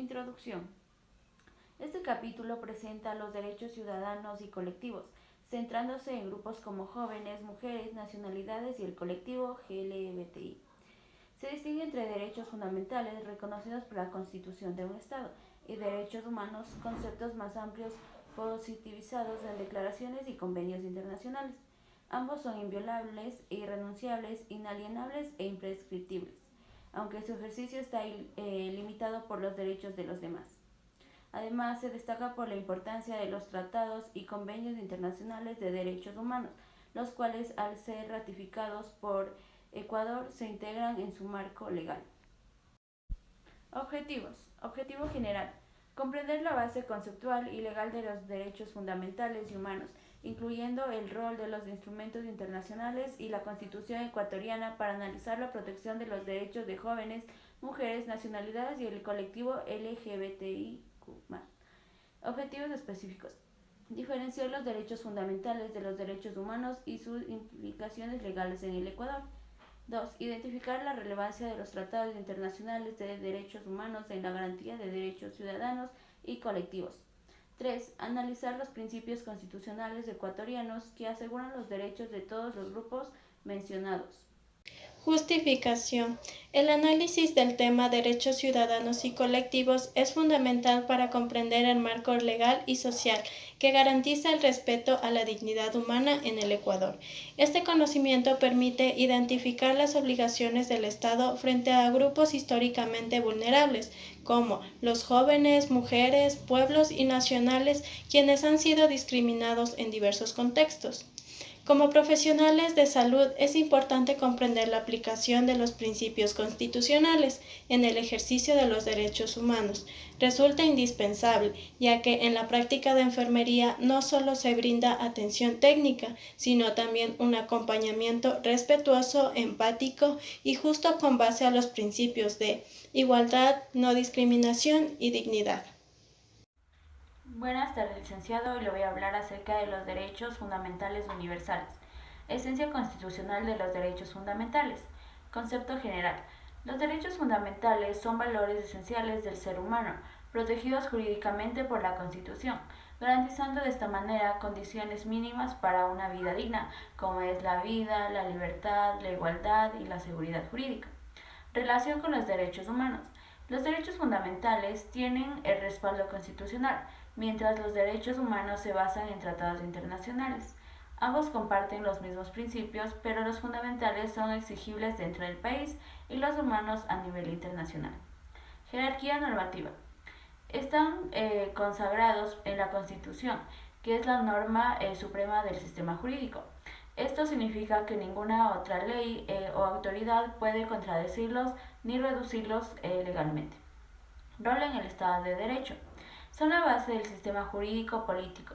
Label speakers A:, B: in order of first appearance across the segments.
A: Introducción. Este capítulo presenta los derechos ciudadanos y colectivos, centrándose en grupos como jóvenes, mujeres, nacionalidades y el colectivo LGBTI. Se distingue entre derechos fundamentales reconocidos por la Constitución de un Estado y derechos humanos, conceptos más amplios positivizados en declaraciones y convenios internacionales. Ambos son inviolables, irrenunciables, inalienables e imprescriptibles, aunque su ejercicio está limitado por los derechos de los demás. Además, se destaca por la importancia de los tratados y convenios internacionales de derechos humanos, los cuales, al ser ratificados por Ecuador, se integran en su marco legal. Objetivos. Objetivo general. Comprender la base conceptual y legal de los derechos fundamentales y humanos, incluyendo el rol de los instrumentos internacionales y la Constitución ecuatoriana para analizar la protección de los derechos de jóvenes, mujeres, nacionalidades y el colectivo LGBTIQ+. Objetivos específicos. Diferenciar los derechos fundamentales de los derechos humanos y sus implicaciones legales en el Ecuador. 2. Identificar la relevancia de los tratados internacionales de derechos humanos en la garantía de derechos ciudadanos y colectivos. 3. Analizar los principios constitucionales ecuatorianos que aseguran los derechos de todos los grupos mencionados.
B: Justificación. El análisis del tema derechos ciudadanos y colectivos es fundamental para comprender el marco legal y social que garantiza el respeto a la dignidad humana en el Ecuador. Este conocimiento permite identificar las obligaciones del Estado frente a grupos históricamente vulnerables, como los jóvenes, mujeres, pueblos y nacionales, quienes han sido discriminados en diversos contextos. Como profesionales de salud es importante comprender la aplicación de los principios constitucionales en el ejercicio de los derechos humanos. Resulta indispensable, ya que en la práctica de enfermería no solo se brinda atención técnica, sino también un acompañamiento respetuoso, empático y justo con base a los principios de igualdad, no discriminación y dignidad.
A: Buenas tardes, licenciado. Hoy le voy a hablar acerca de los derechos fundamentales universales. Esencia constitucional de los derechos fundamentales. Concepto general. Los derechos fundamentales son valores esenciales del ser humano, protegidos jurídicamente por la Constitución, garantizando de esta manera condiciones mínimas para una vida digna, como es la vida, la libertad, la igualdad y la seguridad jurídica. Relación con los derechos humanos. Los derechos fundamentales tienen el respaldo constitucional, mientras los derechos humanos se basan en tratados internacionales. Ambos comparten los mismos principios, pero los fundamentales son exigibles dentro del país y los humanos a nivel internacional. Jerarquía normativa. Están consagrados en la Constitución, que es la norma suprema del sistema jurídico. Esto significa que ninguna otra ley o autoridad puede contradecirlos ni reducirlos legalmente. Rol en el Estado de Derecho. Son la base del sistema jurídico político.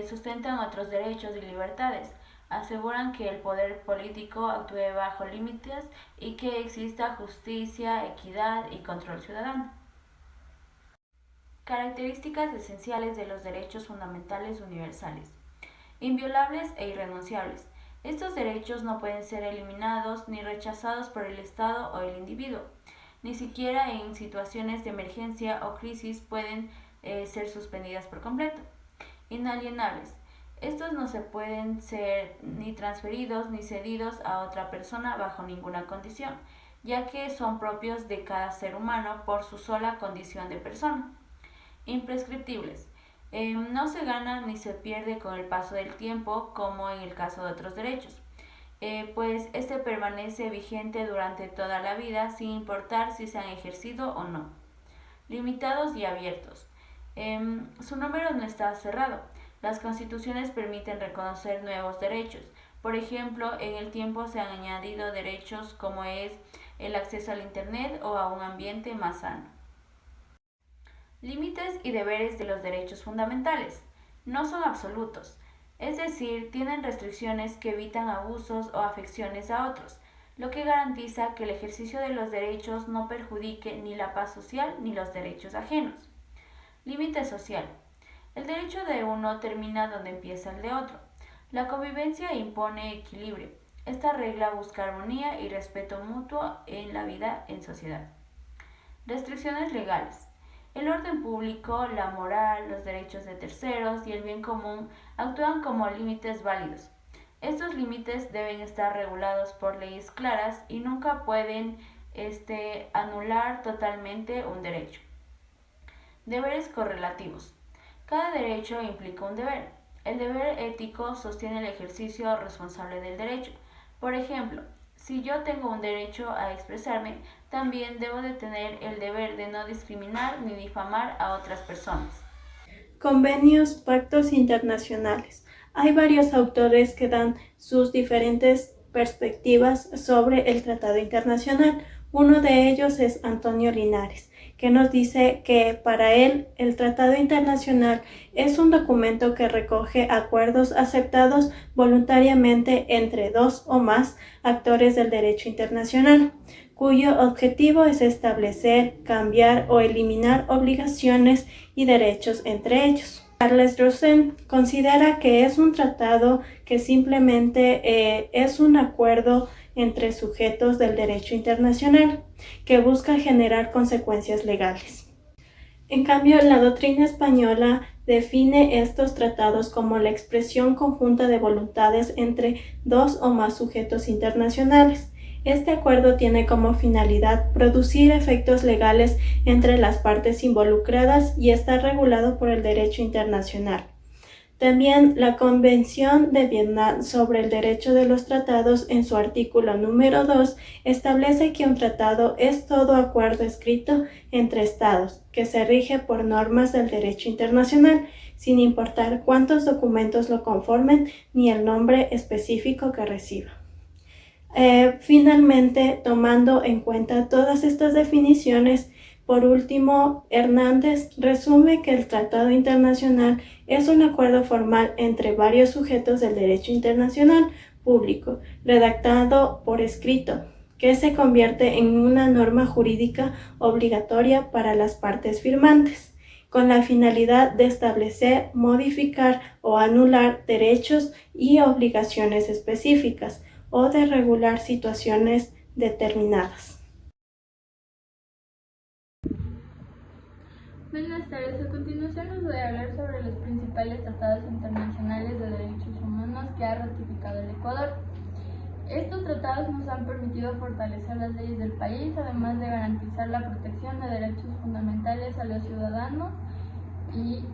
A: Sustentan otros derechos y libertades. Aseguran que el poder político actúe bajo límites y que exista justicia, equidad y control ciudadano. Características esenciales de los derechos fundamentales universales. Inviolables e irrenunciables. Estos derechos no pueden ser eliminados ni rechazados por el Estado o el individuo. Ni siquiera en situaciones de emergencia o crisis pueden ser suspendidas por completo. Inalienables. Estos no se pueden ser ni transferidos ni cedidos a otra persona bajo ninguna condición, ya que son propios de cada ser humano por su sola condición de persona. Imprescriptibles. No se gana ni se pierde con el paso del tiempo, como en el caso de otros derechos, pues este permanece vigente durante toda la vida sin importar si se han ejercido o no. Limitados y abiertos. Su número no está cerrado. Las constituciones permiten reconocer nuevos derechos. Por ejemplo, en el tiempo se han añadido derechos como es el acceso al Internet o a un ambiente más sano. Límites y deberes de los derechos fundamentales. No son absolutos, es decir, tienen restricciones que evitan abusos o afecciones a otros, lo que garantiza que el ejercicio de los derechos no perjudique ni la paz social ni los derechos ajenos. Límite social. El derecho de uno termina donde empieza el de otro. La convivencia impone equilibrio. Esta regla busca armonía y respeto mutuo en la vida en sociedad. Restricciones legales. El orden público, la moral, los derechos de terceros y el bien común actúan como límites válidos. Estos límites deben estar regulados por leyes claras y nunca pueden anular totalmente un derecho. Deberes correlativos. Cada derecho implica un deber. El deber ético sostiene el ejercicio responsable del derecho. Por ejemplo, si yo tengo un derecho a expresarme, también debo de tener el deber de no discriminar ni difamar a otras personas.
B: Convenios, pactos internacionales. Hay varios autores que dan sus diferentes perspectivas sobre el tratado internacional. Uno de ellos es Antonio Linares, que nos dice que para él el tratado internacional es un documento que recoge acuerdos aceptados voluntariamente entre dos o más actores del derecho internacional, cuyo objetivo es establecer, cambiar o eliminar obligaciones y derechos entre ellos. Charles Rosen considera que es un tratado que simplemente es un acuerdo entre sujetos del derecho internacional que busca generar consecuencias legales. En cambio, la doctrina española define estos tratados como la expresión conjunta de voluntades entre dos o más sujetos internacionales. Este acuerdo tiene como finalidad producir efectos legales entre las partes involucradas y está regulado por el derecho internacional. También la Convención de Viena sobre el Derecho de los Tratados, en su artículo número 2, establece que un tratado es todo acuerdo escrito entre Estados, que se rige por normas del derecho internacional, sin importar cuántos documentos lo conformen ni el nombre específico que reciba. Finalmente, tomando en cuenta todas estas definiciones, por último, Hernández resume que el Tratado Internacional es un acuerdo formal entre varios sujetos del derecho internacional público, redactado por escrito, que se convierte en una norma jurídica obligatoria para las partes firmantes, con la finalidad de establecer, modificar o anular derechos y obligaciones específicas, o de regular situaciones determinadas.
C: Buenas tardes. A continuación les voy a hablar sobre los principales tratados internacionales de derechos humanos que ha ratificado el Ecuador. Estos tratados nos han permitido fortalecer las leyes del país, además de garantizar la protección de derechos fundamentales a los ciudadanos y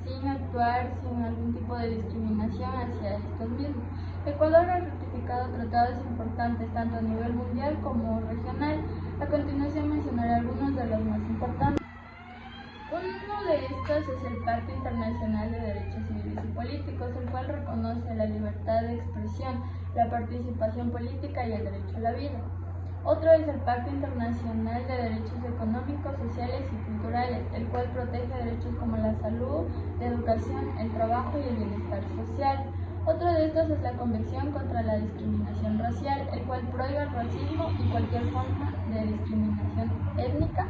C: sin actuar sin algún tipo de discriminación hacia estos mismos. Ecuador ha ratificado tratados importantes tanto a nivel mundial como regional. A continuación mencionaré algunos de los más importantes. Uno de estos es el Pacto Internacional de Derechos Civiles y Políticos, el cual reconoce la libertad de expresión, la participación política y el derecho a la vida. Otro es el Pacto Internacional de Derechos Económicos, Sociales y Culturales, el cual protege derechos como la salud, la educación, el trabajo y el bienestar social. Otro de estos es la Convención contra la Discriminación Racial, el cual prohíbe el racismo y cualquier forma de discriminación étnica.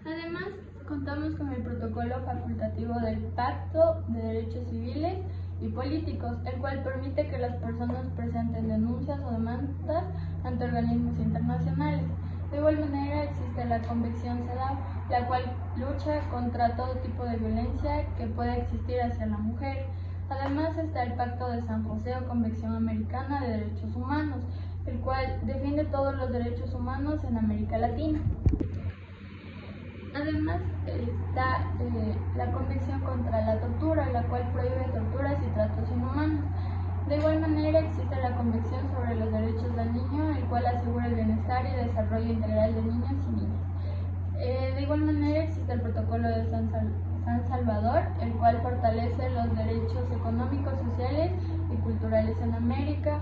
C: Además, contamos con el protocolo facultativo del Pacto de Derechos Civiles y Políticos, el cual permite que las personas presenten denuncias o demandas ante organismos internacionales. De igual manera, existe la Convención CEDAW, la cual lucha contra todo tipo de violencia que pueda existir hacia la mujer. Además está el Pacto de San José o Convención Americana de Derechos Humanos, el cual defiende todos los derechos humanos en América Latina. Además está la Convención contra la Tortura, la cual prohíbe torturas y tratos inhumanos. De igual manera existe la Convención sobre los Derechos del Niño, el cual asegura el bienestar y desarrollo integral de niños y niñas. De igual manera existe el Protocolo de San Salvador, el cual fortalece los derechos económicos, sociales y culturales en América.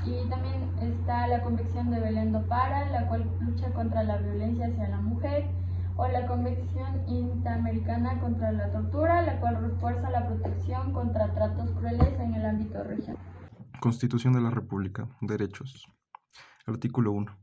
C: Y también está la Convención de Belén do Pará, la cual lucha contra la violencia hacia la mujer, o la Convención Interamericana contra la Tortura, la cual refuerza la protección contra tratos crueles en el ámbito regional.
D: Constitución de la República. Derechos. Artículo 1.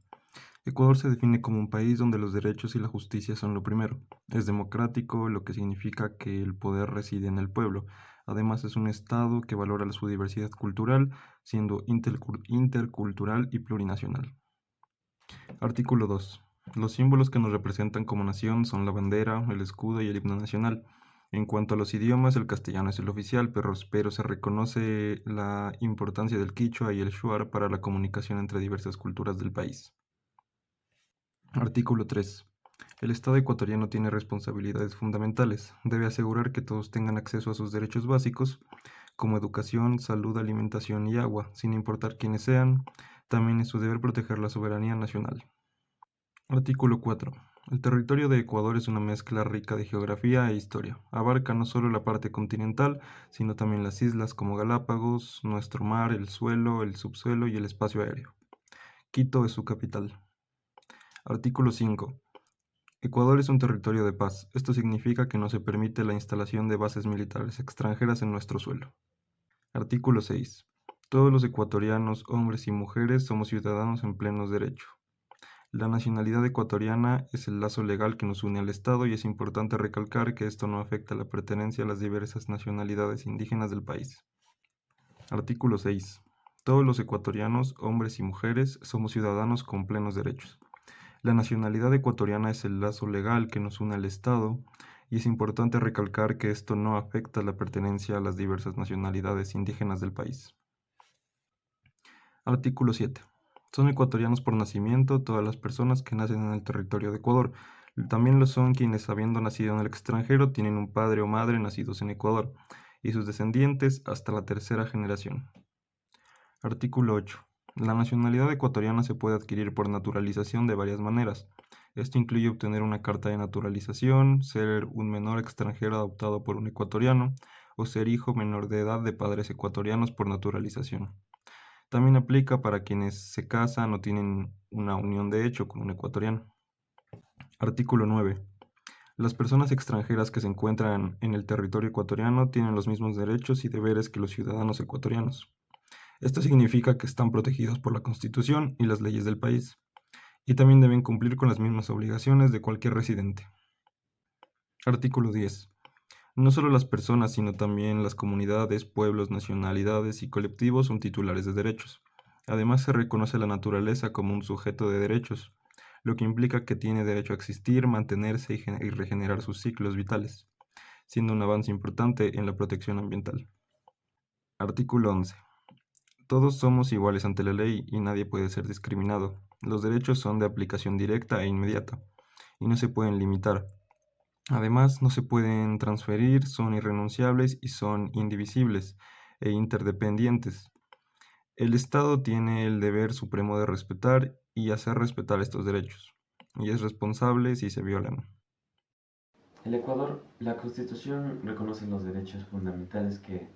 D: Ecuador se define como un país donde los derechos y la justicia son lo primero. Es democrático, lo que significa que el poder reside en el pueblo. Además, es un Estado que valora su diversidad cultural, siendo intercultural y plurinacional. Artículo 2. Los símbolos que nos representan como nación son la bandera, el escudo y el himno nacional. En cuanto a los idiomas, el castellano es el oficial, pero se reconoce la importancia del quichua y el shuar para la comunicación entre diversas culturas del país. Artículo 3. El Estado ecuatoriano tiene responsabilidades fundamentales. Debe asegurar que todos tengan acceso a sus derechos básicos, como educación, salud, alimentación y agua, sin importar quiénes sean. También es su deber proteger la soberanía nacional. Artículo 4. El territorio de Ecuador es una mezcla rica de geografía e historia. Abarca no solo la parte continental, sino también las islas como Galápagos, nuestro mar, el suelo, el subsuelo y el espacio aéreo. Quito es su capital. Artículo 5. Ecuador es un territorio de paz. Esto significa que no se permite la instalación de bases militares extranjeras en nuestro suelo. Artículo 6. Todos los ecuatorianos, hombres y mujeres, somos ciudadanos en plenos derechos. La nacionalidad ecuatoriana es el lazo legal que nos une al Estado y es importante recalcar que esto no afecta la pertenencia a las diversas nacionalidades indígenas del país. Artículo 6. Todos los ecuatorianos, hombres y mujeres, somos ciudadanos con plenos derechos. La nacionalidad ecuatoriana es el lazo legal que nos une al Estado y es importante recalcar que esto no afecta la pertenencia a las diversas nacionalidades indígenas del país. Artículo 7. Son ecuatorianos por nacimiento todas las personas que nacen en el territorio de Ecuador. También lo son quienes, habiendo nacido en el extranjero, tienen un padre o madre nacidos en Ecuador, y sus descendientes hasta la tercera generación. Artículo 8. La nacionalidad ecuatoriana se puede adquirir por naturalización de varias maneras. Esto incluye obtener una carta de naturalización, ser un menor extranjero adoptado por un ecuatoriano, o ser hijo menor de edad de padres ecuatorianos por naturalización. También aplica para quienes se casan o tienen una unión de hecho con un ecuatoriano. Artículo 9. Las personas extranjeras que se encuentran en el territorio ecuatoriano tienen los mismos derechos y deberes que los ciudadanos ecuatorianos. Esto significa que están protegidos por la Constitución y las leyes del país, y también deben cumplir con las mismas obligaciones de cualquier residente. Artículo 10. No solo las personas, sino también las comunidades, pueblos, nacionalidades y colectivos son titulares de derechos. Además, se reconoce a la naturaleza como un sujeto de derechos, lo que implica que tiene derecho a existir, mantenerse y regenerar sus ciclos vitales, siendo un avance importante en la protección ambiental. Artículo 11. Todos somos iguales ante la ley y nadie puede ser discriminado. Los derechos son de aplicación directa e inmediata y no se pueden limitar. Además, no se pueden transferir, son irrenunciables y son indivisibles e interdependientes. El Estado tiene el deber supremo de respetar y hacer respetar estos derechos, y es responsable si se violan.
E: En Ecuador, la Constitución reconoce los derechos fundamentales que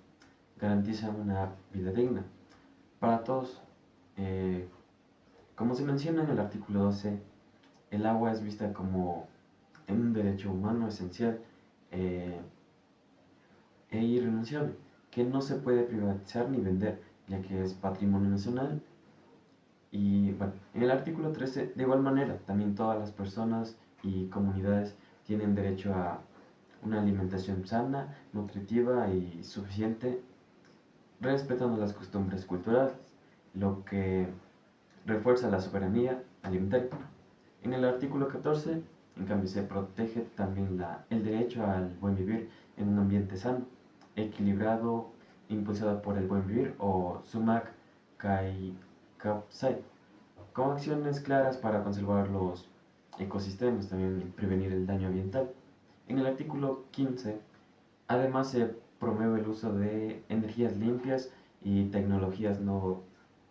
E: garantizan una vida digna para todos. Como se menciona en el artículo 12, el agua es vista como un derecho humano esencial e irrenunciable, que no se puede privatizar ni vender, ya que es patrimonio nacional. Y bueno, en el artículo 13, de igual manera, también todas las personas y comunidades tienen derecho a una alimentación sana, nutritiva y suficiente, respetando las costumbres culturales, lo que refuerza la soberanía alimentaria. En el artículo 14, en cambio, se protege también el derecho al buen vivir en un ambiente sano, equilibrado, impulsado por el buen vivir o Sumac Kai Kapsai, con acciones claras para conservar los ecosistemas, también prevenir el daño ambiental. En el artículo 15, además se promueve el uso de energías limpias y tecnologías no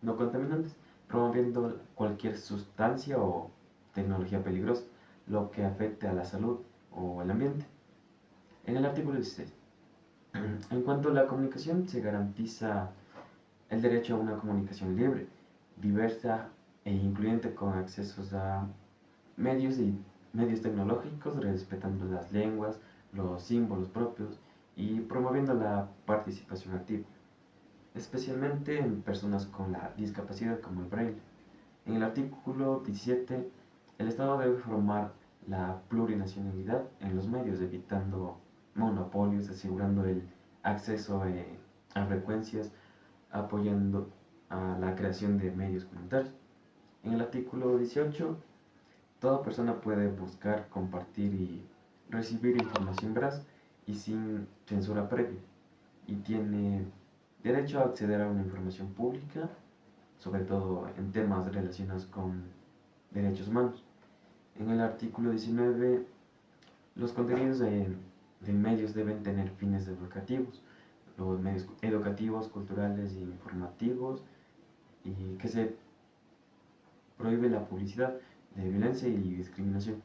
E: contaminantes, promoviendo cualquier sustancia o tecnología peligrosa, lo que afecte a la salud o el ambiente. En el artículo 16, en cuanto a la comunicación, se garantiza el derecho a una comunicación libre, diversa e incluyente con accesos a medios tecnológicos, respetando las lenguas, los símbolos propios y promoviendo la participación activa, especialmente en personas con la discapacidad como el braille. En el artículo 17, el Estado debe formar la plurinacionalidad en los medios, evitando monopolios, asegurando el acceso a frecuencias, apoyando a la creación de medios comunitarios. En el artículo 18, Toda persona puede buscar, compartir y recibir información veraz y sin censura previa, y tiene derecho a acceder a una información pública, sobre todo en temas relacionados con derechos humanos. En el artículo 19, los contenidos de medios deben tener fines educativos. Los medios educativos, culturales e informativos, y que se prohíbe la publicidad de violencia y discriminación.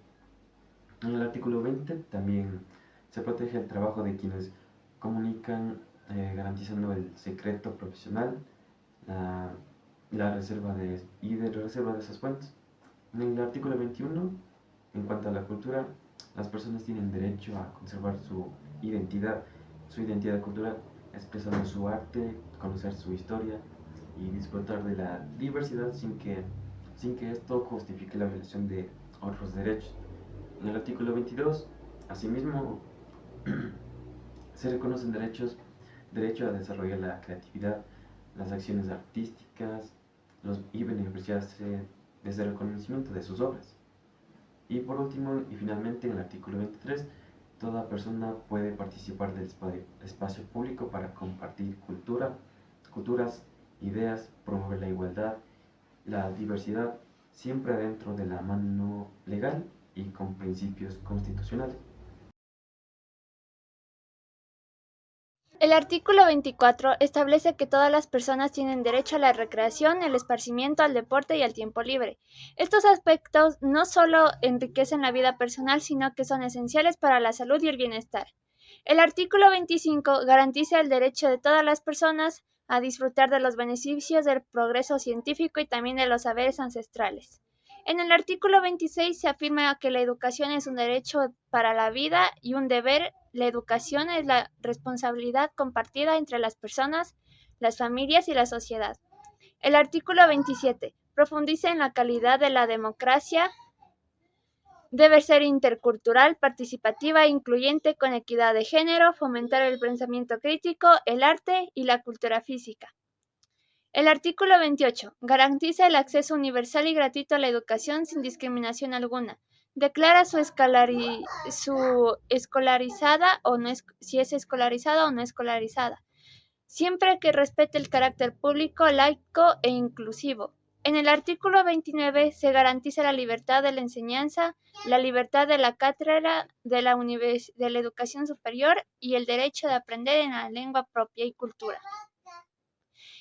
E: En el artículo 20 también se protege el trabajo de quienes comunican, garantizando el secreto profesional, la reserva de esas fuentes. En el artículo 21, en cuanto a la cultura, las personas tienen derecho a conservar su identidad cultural, expresando su arte, conocer su historia y disfrutar de la diversidad sin que esto justifique la violación de otros derechos. En el artículo 22, asimismo, se reconocen derecho a desarrollar la creatividad, las acciones artísticas y beneficiarse desde el reconocimiento de sus obras. Y por último y finalmente, en el artículo 23, toda persona puede participar del espacio público para compartir culturas, ideas, promover la igualdad, la diversidad, siempre dentro de la mano legal y con principios constitucionales.
F: El artículo 24 establece que todas las personas tienen derecho a la recreación, el esparcimiento, al deporte y al tiempo libre. Estos aspectos no solo enriquecen la vida personal, sino que son esenciales para la salud y el bienestar. El artículo 25 garantiza el derecho de todas las personas a disfrutar de los beneficios del progreso científico y también de los saberes ancestrales. En el artículo 26 se afirma que la educación es un derecho para la vida y un deber. La educación es la responsabilidad compartida entre las personas, las familias y la sociedad. El artículo 27 profundiza en la calidad de la democracia. Debe ser intercultural, participativa e incluyente, con equidad de género, fomentar el pensamiento crítico, el arte y la cultura física. El artículo 28 garantiza el acceso universal y gratuito a la educación sin discriminación alguna. Declara si es escolarizada o no escolarizada, siempre que respete el carácter público, laico e inclusivo. En el artículo 29 se garantiza la libertad de la enseñanza, la libertad de la cátedra de la educación superior y el derecho de aprender en la lengua propia y cultura.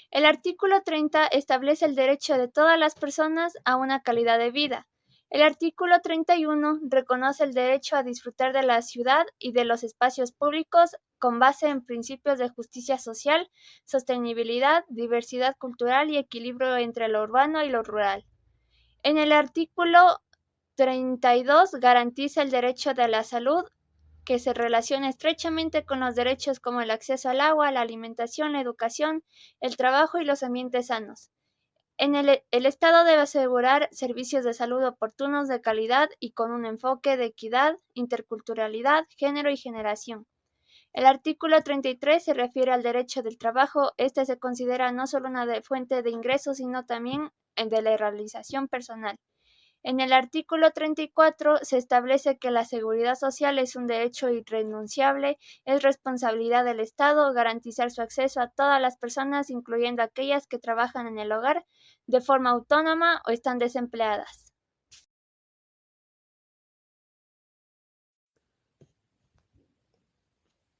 F: El artículo 30 establece el derecho de todas las personas a una calidad de vida. El artículo 31 reconoce el derecho a disfrutar de la ciudad y de los espacios públicos con base en principios de justicia social, sostenibilidad, diversidad cultural y equilibrio entre lo urbano y lo rural. En el artículo 32 garantiza el derecho de la salud, que se relaciona estrechamente con los derechos como el acceso al agua, la alimentación, la educación, el trabajo y los ambientes sanos. El Estado debe asegurar servicios de salud oportunos, de calidad y con un enfoque de equidad, interculturalidad, género y generación. El artículo 33 se refiere al derecho del trabajo. Este se considera no solo una fuente de ingresos, sino también de la realización personal. En el artículo 34 se establece que la seguridad social es un derecho irrenunciable, es responsabilidad del Estado garantizar su acceso a todas las personas, incluyendo aquellas que trabajan en el hogar de forma autónoma o están desempleadas.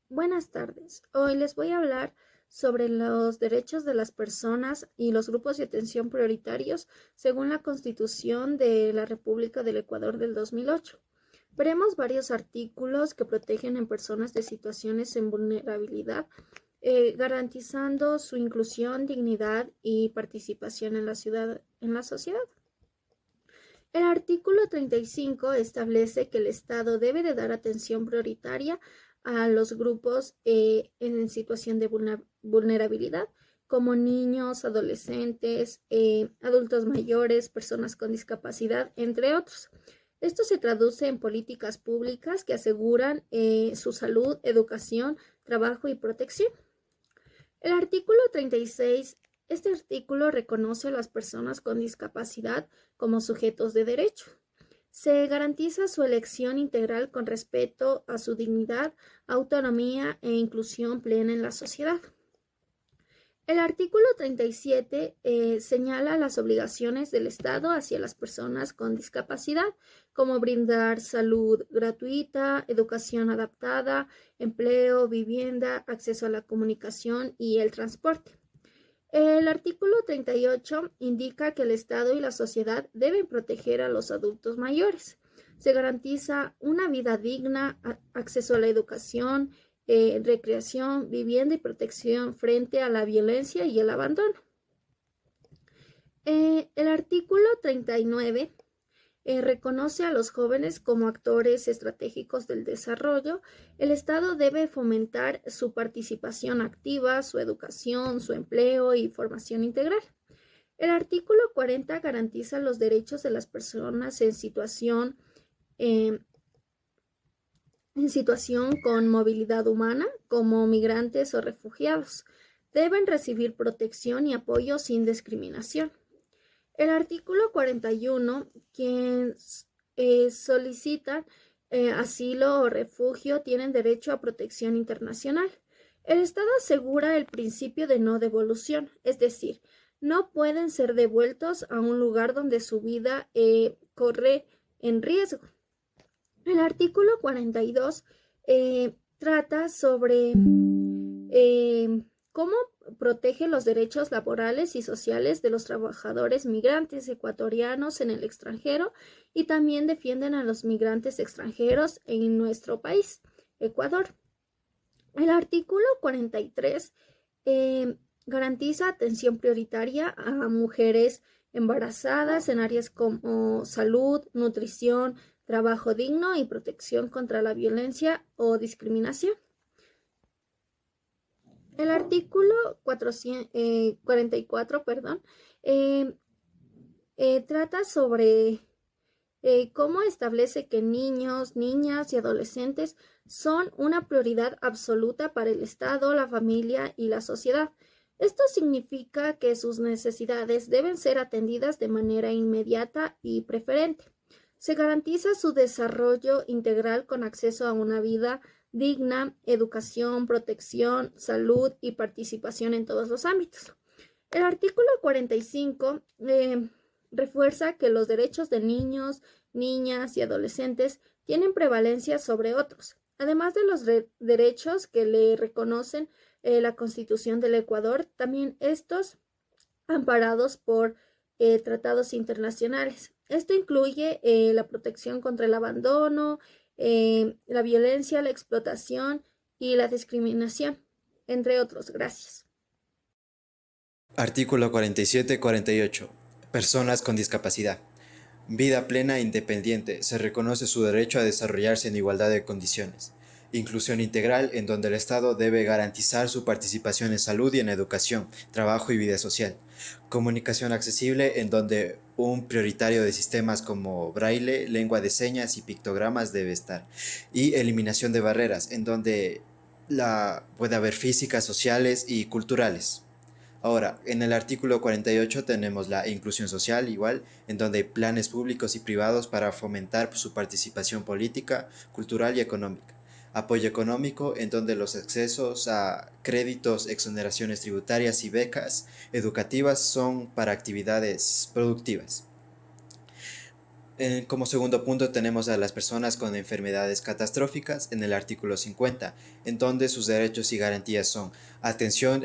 G: Buenas tardes. Hoy les voy a hablar sobre los derechos de las personas y los grupos de atención prioritarios según la Constitución de la República del Ecuador del 2008. Veremos varios artículos que protegen a personas de situaciones en vulnerabilidad, garantizando su inclusión, dignidad y participación en la sociedad. El artículo 35 establece que el Estado debe de dar atención prioritaria a los grupos en situación de vulnerabilidad, como niños, adolescentes, adultos mayores, personas con discapacidad, entre otros. Esto se traduce en políticas públicas que aseguran su salud, educación, trabajo y protección. El artículo 36, este artículo reconoce a las personas con discapacidad como sujetos de derecho. Se garantiza su elección integral con respeto a su dignidad, autonomía e inclusión plena en la sociedad. El artículo 37 señala las obligaciones del Estado hacia las personas con discapacidad, como brindar salud gratuita, educación adaptada, empleo, vivienda, acceso a la comunicación y el transporte. El artículo 38 indica que el Estado y la sociedad deben proteger a los adultos mayores. Se garantiza una vida digna, acceso a la educación, recreación, vivienda y protección frente a la violencia y el abandono. El artículo 39 reconoce a los jóvenes como actores estratégicos del desarrollo. El Estado debe fomentar su participación activa, su educación, su empleo y formación integral. El artículo 40 garantiza los derechos de las personas en situación con movilidad humana, como migrantes o refugiados. Deben recibir protección y apoyo sin discriminación. El artículo 41, quienes solicitan asilo o refugio tienen derecho a protección internacional. El Estado asegura el principio de no devolución, es decir, no pueden ser devueltos a un lugar donde su vida corre en riesgo. El artículo 42 trata sobre cómo protege los derechos laborales y sociales de los trabajadores migrantes ecuatorianos en el extranjero y también defienden a los migrantes extranjeros en nuestro país, Ecuador. El artículo 43 garantiza atención prioritaria a mujeres embarazadas en áreas como salud, nutrición, trabajo digno y protección contra la violencia o discriminación. El artículo 44, trata sobre cómo establece que niños, niñas y adolescentes son una prioridad absoluta para el Estado, la familia y la sociedad. Esto significa que sus necesidades deben ser atendidas de manera inmediata y preferente. Se garantiza su desarrollo integral con acceso a una vida digna, educación, protección, salud y participación en todos los ámbitos. El artículo 45 refuerza que los derechos de niños, niñas y adolescentes tienen prevalencia sobre otros, además de los derechos que le reconocen la Constitución del Ecuador, también estos amparados por tratados internacionales. Esto incluye la protección contra el abandono, la violencia, la explotación y la discriminación, entre otros. Gracias.
H: Artículo 47-48. Personas con discapacidad. Vida plena e independiente. Se reconoce su derecho a desarrollarse en igualdad de condiciones. Inclusión integral, en donde el Estado debe garantizar su participación en salud y en educación, trabajo y vida social. Comunicación accesible, en donde un prioritario de sistemas como braille, lengua de señas y pictogramas debe estar. Y eliminación de barreras, en donde puede haber físicas, sociales y culturales. Ahora, en el artículo 48 tenemos la inclusión social, igual, en donde hay planes públicos y privados para fomentar su participación política, cultural y económica. Apoyo económico, en donde los accesos a créditos, exoneraciones tributarias y becas educativas son para actividades productivas. Como segundo punto tenemos a las personas con enfermedades catastróficas en el artículo 50, en donde sus derechos y garantías son atención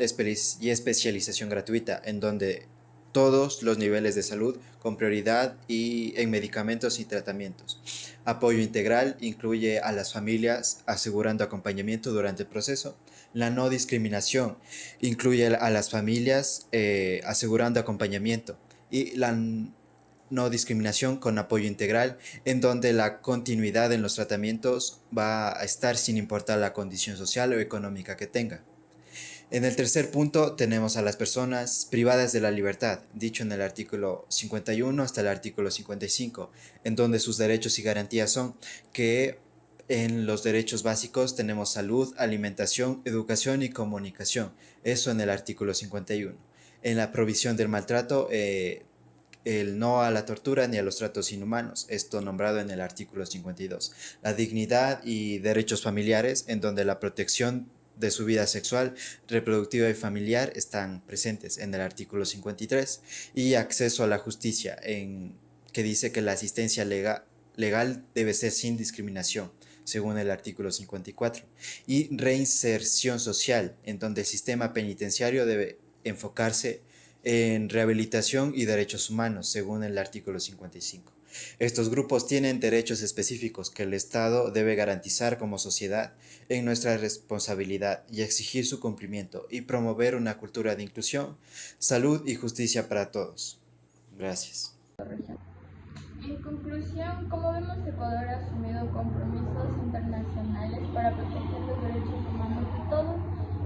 H: y especialización gratuita, en donde todos los niveles de salud con prioridad y en medicamentos y tratamientos. Apoyo integral incluye a las familias asegurando acompañamiento durante el proceso. La no discriminación incluye a las familias asegurando acompañamiento. Y la no discriminación con apoyo integral, en donde la continuidad en los tratamientos va a estar sin importar la condición social o económica que tenga. En el tercer punto tenemos a las personas privadas de la libertad, dicho en el artículo 51 hasta el artículo 55, en donde sus derechos y garantías son que en los derechos básicos tenemos salud, alimentación, educación y comunicación, eso en el artículo 51. En la provisión del maltrato el no a la tortura ni a los tratos inhumanos, esto nombrado en el artículo 52. La dignidad y derechos familiares, en donde la protección de su vida sexual, reproductiva y familiar están presentes en el artículo 53. Y acceso a la justicia, que dice que la asistencia legal debe ser sin discriminación, según el artículo 54. Y reinserción social, en donde el sistema penitenciario debe enfocarse en rehabilitación y derechos humanos, según el artículo 55. Estos grupos tienen derechos específicos que el Estado debe garantizar como sociedad en nuestra responsabilidad y exigir su cumplimiento y promover una cultura de inclusión, salud y justicia para todos. Gracias.
C: En conclusión, como vemos, Ecuador ha asumido compromisos internacionales para proteger los derechos humanos de todos,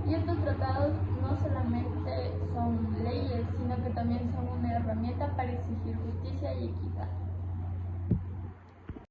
C: y estos tratados no solamente son leyes, sino que también son una herramienta para exigir justicia y equidad.